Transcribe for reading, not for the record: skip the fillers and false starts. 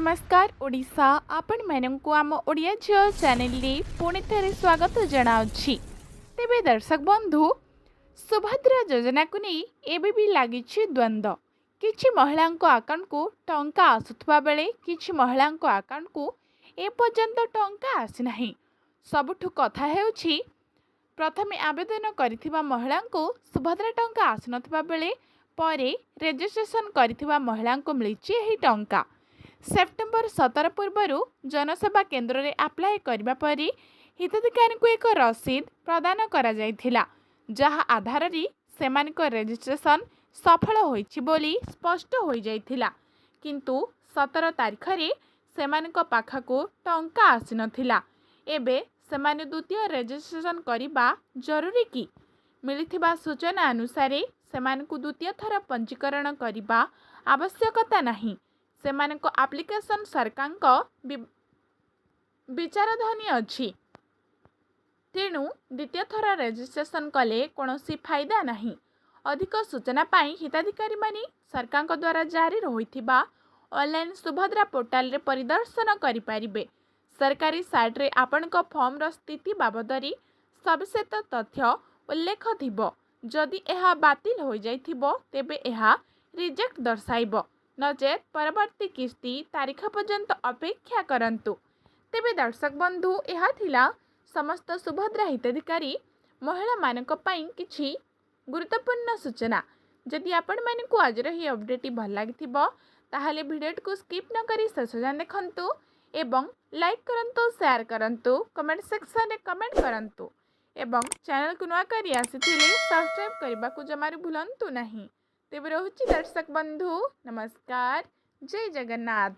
नमस्कार ओडिशा आपण मानक आम ओडिया झियो चैनल रे पुणी थे स्वागत जनावछि। तेबे दर्शक बंधु सुभद्रा योजना को नहीं एबे भी लगी द्वंद्व। किछि महिला अकाउंट को टंका आसुवा बेले किछि महिला अकाउंट को एपर्यंत टंका आसी नाही। सबुठु कथा हेउछि प्रथमे आवेदन करिथिबा महिला को सुभद्रा टंका आसनथिबा बेले परे रेजिस्ट्रेशन करिथिबा महिला को मिलिछि एही टंका। सेप्टेम्बर 17 पूर्व जनसेवा केन्द्र में आप्लाय करने पर हिताधिकारी को एक रसीद प्रदान करा जायथिला, जहा आधार सेमानिक रेजिस्ट्रेशन सफल होइछि बोली स्पष्ट हो जाइथिला। किंतु 17 तारीख रे सेमानिक पाखको टंका आसी नथिला। एबे सेमाने द्वितीय रेजिस्ट्रेशन करिबा जरूरी कि मिलिथिबा सूचना अनुसार सेमानकु द्वितीय थर पंजीकरण करिबा आवश्यकता नहीं। सेमानक एप्लिकेशन सरकार विचाराधीन अच्छी, तेणु द्वितीय थर रेजिस्ट्रेशन कले कौनसी फायदा नहीं। अधिक सूचना पाई हिताधिकारी मानी सरकार द्वारा जारी रहिथिबा ऑनलाइन सुभद्रा पोर्टाल रे परिदर्शन करि परिबे। सरकारी साइट रे आपनक फॉर्म रो स्थिति बाबदरी सविशेष तथ्य उल्लेख थिबो। जदि एहा बातिल हो जाइथिबो तेबे एहा रिजेक्ट दर्शाइबो, नचेत परवर्ती किस्ती तारीख पर्यंत अपेक्षा करंतु। तेबे दर्शक बंधु यह थिला समस्त सुभद्रा हिताधिकारी महिला मानक पई किछि गुरुत्वपूर्ण सूचना। जदि आपण मानकु आज रही अपडेट भल लागिथिबो ताहाले वीडियो को स्किप न करी शेष जान देखंतु एवं लाइक करंतु, शेयर करंतु, कमेंट सेक्शन रे कमेंट करंतु एवं चैनल को नवा करी आसीथिले सब्सक्राइब करबा को जमारू भूलंतु नहीं। तेबे रहुछि दर्शक बंधु, नमस्कार, जय जगन्नाथ।